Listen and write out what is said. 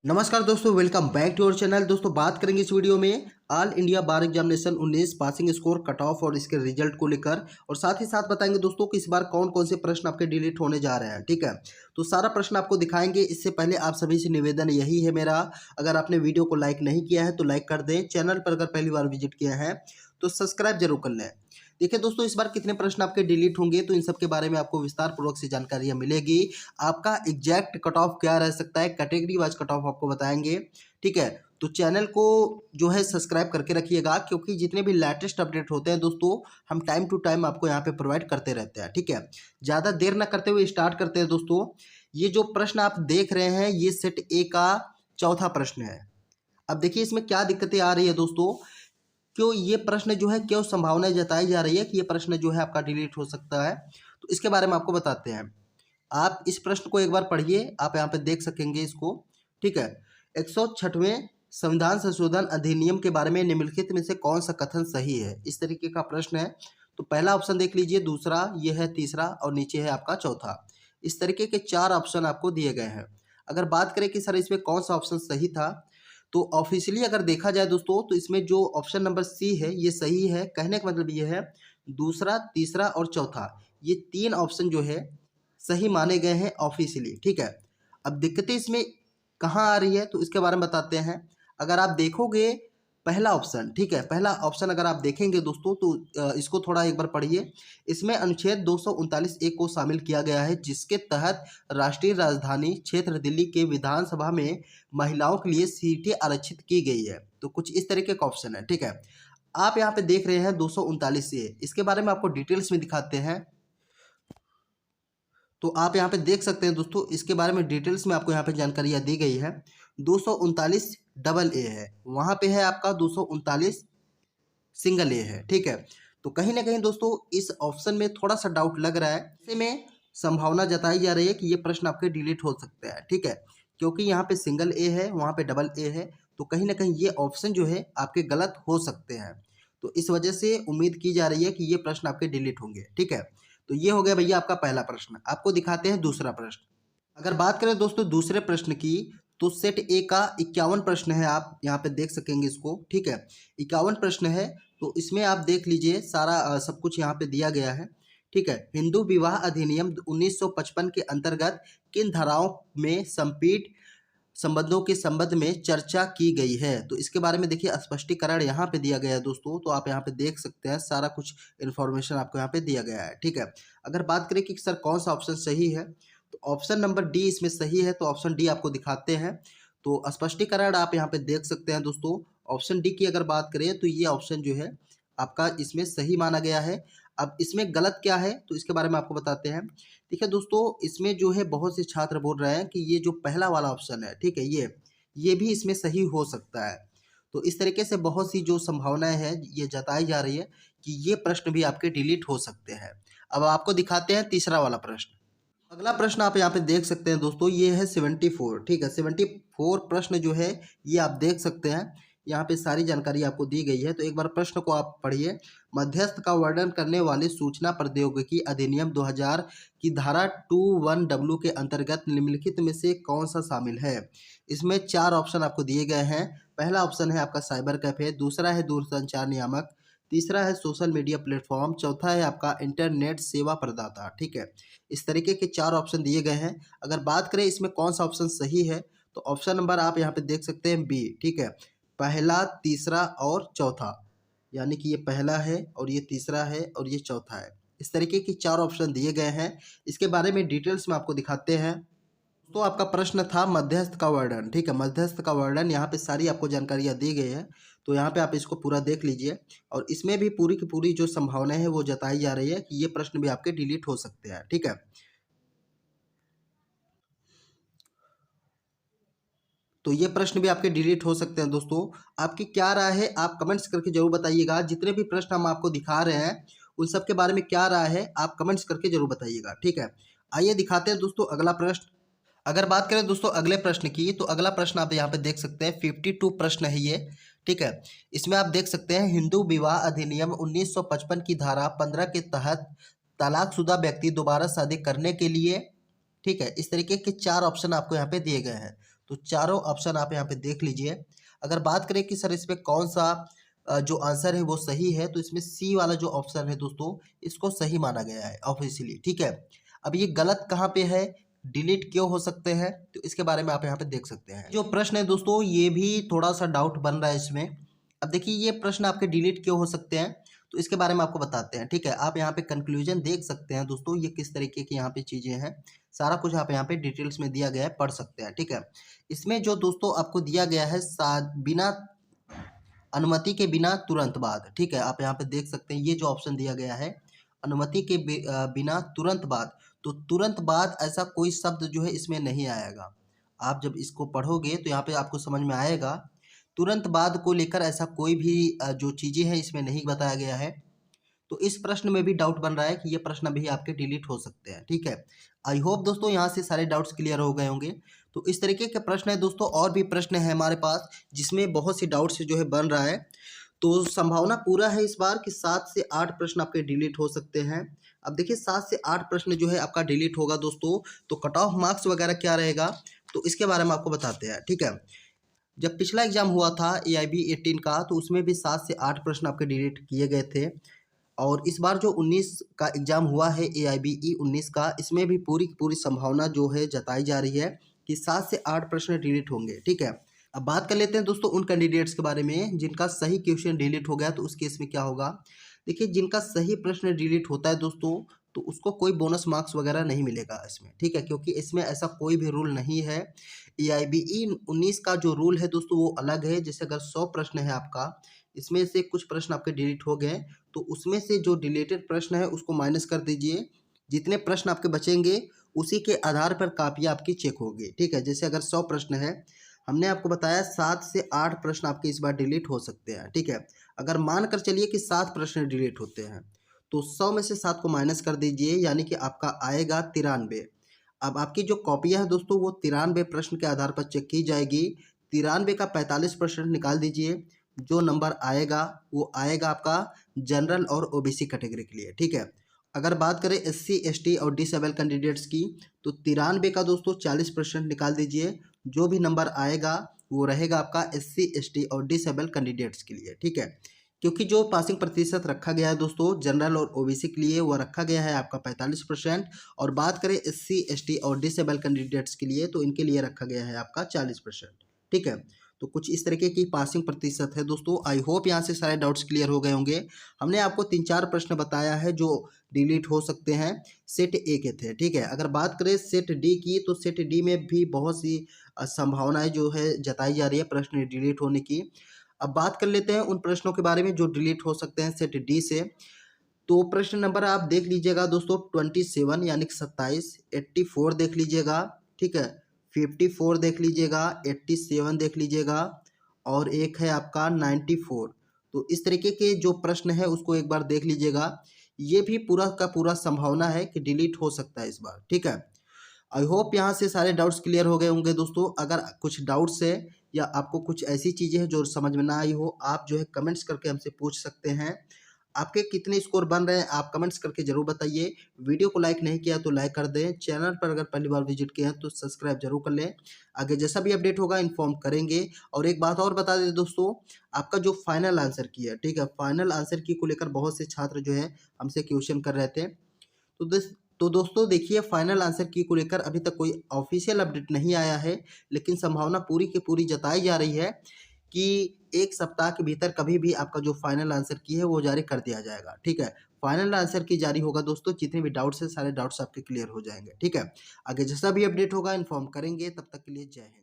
नमस्कार दोस्तों, welcome back to our channel. दोस्तों बात करेंगे इस वीडियो में all India bar examination 19 passing score cut off और इसके रिजल्ट को लेकर, और साथ ही साथ बताएंगे दोस्तों कि इस बार कौन कौन से प्रश्न आपके डिलीट होने जा रहे हैं। ठीक है, तो सारा प्रश्न आपको दिखाएंगे। इससे पहले आप सभी से निवेदन यही है मेरा, अगर आपने वीडियो को लाइक नहीं किया है तो लाइक कर दें। चैनल पर अगर पहली बार विजिट किया है तो सब्सक्राइब जरूर कर लें। देखिए दोस्तों, इस बार कितने प्रश्न आपके डिलीट होंगे तो इन सब के बारे में आपको विस्तार पूर्वक से जानकारियां मिलेगी। आपका एग्जैक्ट कट ऑफ क्या रह सकता है, कैटेगरी वाइज कट ऑफ आपको बताएंगे। ठीक है, तो चैनल को जो है सब्सक्राइब करके रखिएगा, क्योंकि जितने भी लेटेस्ट अपडेट होते हैं दोस्तों हम टाइम टू टाइम आपको यहाँ पे प्रोवाइड करते रहते हैं। ठीक है, ज़्यादा देर ना करते हुए स्टार्ट करते हैं दोस्तों। ये जो प्रश्न आप देख रहे हैं ये सेट ए का चौथा प्रश्न है। अब देखिए इसमें क्या दिक्कतें आ रही है दोस्तों, क्यों ये प्रश्न जो है, क्यों संभावना जताई जा रही है कि ये प्रश्न जो है आपका डिलीट हो सकता है, तो इसके बारे में आपको बताते हैं। आप इस प्रश्न को एक बार पढ़िए, आप यहाँ पे देख सकेंगे इसको। ठीक है, 106वें संविधान संशोधन अधिनियम के बारे में निम्नलिखित में से कौन सा कथन सही है, इस तरीके का प्रश्न है। तो पहला ऑप्शन देख लीजिए, दूसरा ये है, तीसरा और नीचे है आपका चौथा। इस तरीके के चार ऑप्शन आपको दिए गए हैं। अगर बात करें कि सर इसमें कौन सा ऑप्शन सही था, तो ऑफिशियली अगर देखा जाए दोस्तों तो इसमें जो ऑप्शन नंबर सी है ये सही है। कहने का मतलब ये है दूसरा, तीसरा और चौथा, ये तीन ऑप्शन जो है सही माने गए हैं ऑफिशियली। ठीक है, अब दिक्कतें इसमें कहाँ आ रही है तो इसके बारे में बताते हैं। अगर आप देखोगे पहला ऑप्शन, ठीक है, पहला ऑप्शन अगर आप देखेंगे दोस्तों तो इसको थोड़ा एक बार पढ़िए। इसमें अनुच्छेद 239 ए को शामिल किया गया है, जिसके तहत राष्ट्रीय राजधानी क्षेत्र दिल्ली के विधानसभा में महिलाओं के लिए सीटें आरक्षित की गई है। तो कुछ इस तरीके का ऑप्शन है। ठीक है, आप यहाँ पे देख रहे हैं 239 ए, इसके बारे में आपको डिटेल्स में दिखाते हैं। तो आप यहाँ पे देख सकते हैं दोस्तों, इसके बारे में डिटेल्स में आपको यहाँ पे जानकारियाँ दी गई है। 239 डबल ए है, वहाँ पे है आपका 239 सिंगल ए है। ठीक है, तो कहीं ना कहीं दोस्तों इस ऑप्शन में थोड़ा सा डाउट लग रहा है। ऐसे में संभावना जताई जा रही है कि ये प्रश्न आपके डिलीट हो सकते हैं। ठीक है, क्योंकि यहाँ पे सिंगल ए है, वहाँ पे डबल ए है, तो कहीं ना कहीं ये ऑप्शन जो है आपके गलत हो सकते हैं। तो इस वजह से उम्मीद की जा रही है कि ये प्रश्न आपके डिलीट होंगे। ठीक है, तो ये हो गया भैया आपका पहला प्रश्न। आपको दिखाते हैं दूसरा प्रश्न। अगर बात करें दोस्तों दूसरे प्रश्न की, तो सेट ए का 51 प्रश्न है, आप यहाँ पे देख सकेंगे इसको। ठीक है, 51 प्रश्न है, तो इसमें आप देख लीजिए सारा सब कुछ यहाँ पे दिया गया है। ठीक है, हिंदू विवाह अधिनियम 1955 के अंतर्गत किन धाराओं में संपीड़ संबंधों के संबंध में चर्चा की गई है, तो इसके बारे में देखिए स्पष्टीकरण यहाँ पे दिया गया है दोस्तों। तो आप यहाँ पे देख सकते हैं सारा कुछ इन्फॉर्मेशन आपको यहाँ पे दिया गया है। ठीक है, अगर बात करें कि सर कौन सा ऑप्शन सही है, तो ऑप्शन नंबर डी इसमें सही है। तो ऑप्शन डी आपको दिखाते हैं। तो स्पष्टीकरण आप यहाँ पे देख सकते हैं दोस्तों। ऑप्शन डी की अगर बात करें तो ये ऑप्शन जो है आपका इसमें सही माना गया है। अब इसमें गलत क्या है तो इसके बारे में आपको बताते हैं। देखिए दोस्तों, इसमें जो है बहुत से छात्र बोल रहे हैं कि ये जो पहला वाला ऑप्शन है, ठीक है, ये भी इसमें सही हो सकता है। तो इस तरीके से बहुत सी जो संभावनाएं हैं ये जताई जा रही है कि ये प्रश्न भी आपके डिलीट हो सकते हैं। अब आपको दिखाते हैं तीसरा वाला प्रश्न। अगला प्रश्न आप यहाँ पे देख सकते हैं दोस्तों, ये है 74। ठीक है, 74 प्रश्न जो है ये आप देख सकते हैं। यहाँ पे सारी जानकारी आपको दी गई है। तो एक बार प्रश्न को आप पढ़िए। मध्यस्थ का वर्णन करने वाले सूचना प्रौद्योगिकी अधिनियम 2000 की धारा 21W के अंतर्गत निम्नलिखित में से कौन सा शामिल है। इसमें चार ऑप्शन आपको दिए गए हैं। पहला ऑप्शन है आपका साइबर कैफे, दूसरा है दूरसंचार नियामक, तीसरा है सोशल मीडिया प्लेटफॉर्म, चौथा है आपका इंटरनेट सेवा प्रदाता। ठीक है, इस तरीके के चार ऑप्शन दिए गए हैं। अगर बात करें इसमें कौन सा ऑप्शन सही है, तो ऑप्शन नंबर आप यहाँ पे देख सकते हैं बी। ठीक है, पहला, तीसरा और चौथा, यानी कि ये पहला है और ये तीसरा है और ये चौथा है। इस तरीके की चार ऑप्शन दिए गए हैं। इसके बारे में डिटेल्स में आपको दिखाते हैं। तो आपका प्रश्न था मध्यस्थ का वर्णन। ठीक है, मध्यस्थ का वर्णन, यहाँ पे सारी आपको जानकारियाँ दी गई है। तो यहाँ पे आप इसको पूरा देख लीजिए, और इसमें भी पूरी की पूरी जो संभावना है वो जताई जा रही है कि ये प्रश्न भी आपके डिलीट हो सकते हैं। ठीक है, तो ये प्रश्न भी आपके डिलीट हो सकते हैं दोस्तों। आपकी क्या राय है आप कमेंट्स करके जरूर बताइएगा। जितने भी प्रश्न हम आपको दिखा रहे हैं उन सब के बारे में क्या राय है आप कमेंट्स करके जरूर बताइएगा। ठीक है, आइए दिखाते हैं दोस्तों अगला प्रश्न। अगर बात करें दोस्तों अगले प्रश्न की, तो अगला प्रश्न आप यहाँ पे देख सकते हैं 52 प्रश्न है ये। ठीक है, इसमें आप देख सकते हैं हिंदू विवाह अधिनियम 1955 की धारा 15 के तहत तलाकशुदा व्यक्ति दोबारा शादी करने के लिए, ठीक है, इस तरीके के चार ऑप्शन आपको यहाँ पे दिए गए हैं। तो चारों ऑप्शन आप यहाँ पे देख लीजिए। अगर बात करें कि सर इसमें कौन सा जो आंसर है वो सही है, तो इसमें सी वाला जो ऑप्शन है दोस्तों, इसको सही माना गया है ऑब्वियसली, ठीक है। अब ये गलत कहाँ पे है, डिलीट क्यों हो सकते हैं, तो इसके बारे में आप यहाँ पे देख सकते हैं। जो प्रश्न है दोस्तों, ये भी थोड़ा सा डाउट बन रहा है इसमें। अब देखिए ये प्रश्न आपके डिलीट क्यों हो सकते हैं, तो इसके बारे में आपको बताते हैं, ठीक है। आप यहाँ पे कंक्लूजन देख सकते हैं दोस्तों, ये किस तरीके की यहाँ पे चीजें हैं, सारा कुछ आप यहाँ पे डिटेल्स में दिया गया है, पढ़ सकते हैं, ठीक है। इसमें जो दोस्तों आपको दिया गया है बिना अनुमति के बिना तुरंत बाद, ठीक है। आप यहाँ पे देख सकते हैं ये जो ऑप्शन दिया गया है, अनुमति के बिना तुरंत बाद, तो तुरंत बाद ऐसा कोई शब्द जो है इसमें नहीं आएगा। आप जब इसको पढ़ोगे तो यहाँ पे आपको समझ में आएगा, तुरंत बाद को लेकर ऐसा कोई भी जो चीज़ें हैं इसमें नहीं बताया गया है। तो इस प्रश्न में भी डाउट बन रहा है कि ये प्रश्न भी आपके डिलीट हो सकते हैं, ठीक है। आई होप दोस्तों यहाँ से सारे डाउट्स क्लियर हो गए होंगे। तो इस तरीके के प्रश्न है दोस्तों, और भी प्रश्न है हमारे पास जिसमें बहुत सी डाउट्स जो है बन रहा है। तो संभावना पूरा है इस बार कि 7 से 8 प्रश्न आपके डिलीट हो सकते हैं। अब देखिए 7 से 8 प्रश्न जो है आपका डिलीट होगा दोस्तों, तो कट ऑफ मार्क्स वगैरह क्या रहेगा, तो इसके बारे में आपको बताते हैं, ठीक है। जब पिछला एग्जाम हुआ था AIB 18 का, तो उसमें भी 7 से 8 प्रश्न आपके डिलीट किए गए थे। और इस बार जो 19 का एग्ज़ाम हुआ है AIBE 19 का, इसमें भी पूरी की पूरी संभावना जो है जताई जा रही है कि 7 से 8 प्रश्न डिलीट होंगे, ठीक है। अब बात कर लेते हैं दोस्तों उन कैंडिडेट्स के बारे में जिनका सही क्वेश्चन डिलीट हो गया, तो उस केस में क्या होगा। देखिए जिनका सही प्रश्न डिलीट होता है दोस्तों, तो उसको कोई बोनस मार्क्स वगैरह नहीं मिलेगा इसमें, ठीक है, क्योंकि इसमें ऐसा कोई भी रूल नहीं है। AIBE 19 का जो रूल है दोस्तों वो अलग है। जैसे अगर 100 प्रश्न है आपका, इसमें से कुछ प्रश्न आपके डिलीट हो गए, तो उसमें से जो डिलीटेड प्रश्न है उसको माइनस कर दीजिए। जितने प्रश्न आपके बचेंगे उसी के आधार पर कापियाँ आपकी चेक होगी, ठीक है। जैसे अगर 100 प्रश्न है, हमने आपको बताया 7 से 8 प्रश्न आपके इस बार डिलीट हो सकते हैं, ठीक है। अगर मान कर चलिए कि 7 प्रश्न डिलीट होते हैं, तो 100 में से 7 को माइनस कर दीजिए, यानी कि आपका आएगा 93। अब आपकी जो कॉपियाँ है दोस्तों वो 93 प्रश्न के आधार पर चेक की जाएगी। 93 का 45% निकाल दीजिए, जो नंबर आएगा वो आएगा आपका जनरल और OBC कैटेगरी के लिए, ठीक है। अगर बात करें SC ST और डिसेबल कैंडिडेट्स की, तो 93 का दोस्तों 40% निकाल दीजिए, जो भी नंबर आएगा वो रहेगा आपका SC ST और डिसेबल कैंडिडेट्स के लिए, ठीक है। क्योंकि जो पासिंग प्रतिशत रखा गया है दोस्तों जनरल और OBC के लिए, वो रखा गया है आपका 45%, और बात करें SC ST और डिसेबल कैंडिडेट्स के लिए, तो इनके लिए रखा गया है आपका 40%, ठीक है। तो कुछ इस तरीके की पासिंग प्रतिशत है दोस्तों। आई होप यहाँ से सारे डाउट्स क्लियर हो गए होंगे। हमने आपको 3-4 प्रश्न बताया है जो डिलीट हो सकते हैं, सेट A के थे, ठीक है। अगर बात करें सेट D की, तो सेट D में भी बहुत सी संभावनाएं जो है जताई जा रही है प्रश्न डिलीट होने की। अब बात कर लेते हैं उन प्रश्नों के बारे में जो डिलीट हो सकते हैं सेट D से। तो प्रश्न नंबर आप देख लीजिएगा दोस्तों 27 यानी कि 27, 84 देख लीजिएगा, ठीक है, 54 देख लीजिएगा, 87 देख लीजिएगा, और एक है आपका 94। तो इस तरीके के जो प्रश्न है उसको एक बार देख लीजिएगा। ये भी पूरा का पूरा संभावना है कि डिलीट हो सकता है इस बार, ठीक है। आई होप यहाँ से सारे डाउट्स क्लियर हो गए होंगे दोस्तों। अगर कुछ डाउट्स है या आपको कुछ ऐसी चीज़ें हैं जो समझ में ना आई हो, आप जो है कमेंट्स करके हमसे पूछ सकते हैं। आपके कितने स्कोर बन रहे हैं आप कमेंट्स करके जरूर बताइए। वीडियो को लाइक नहीं किया तो लाइक कर दें। चैनल पर अगर पहली बार विजिट किए हैं तो सब्सक्राइब जरूर कर लें। आगे जैसा भी अपडेट होगा इन्फॉर्म करेंगे। और एक बात और बता दें दोस्तों, आपका जो फाइनल आंसर की है, ठीक है, फाइनल आंसर की को लेकर बहुत से छात्र जो है हमसे क्वेश्चन कर रहे थे। तो दोस्तों देखिए फाइनल आंसर की को लेकर अभी तक कोई ऑफिशियल अपडेट नहीं आया है, लेकिन संभावना पूरी की पूरी जताई जा रही है कि एक सप्ताह के भीतर कभी भी आपका जो फाइनल आंसर की है वो जारी कर दिया जाएगा, ठीक है। फाइनल आंसर की जारी होगा दोस्तों, जितने भी डाउट्स हैं सारे डाउट्स आपके क्लियर हो जाएंगे, ठीक है। आगे जैसा भी अपडेट होगा इन्फॉर्म करेंगे। तब तक के लिए जय हिंद।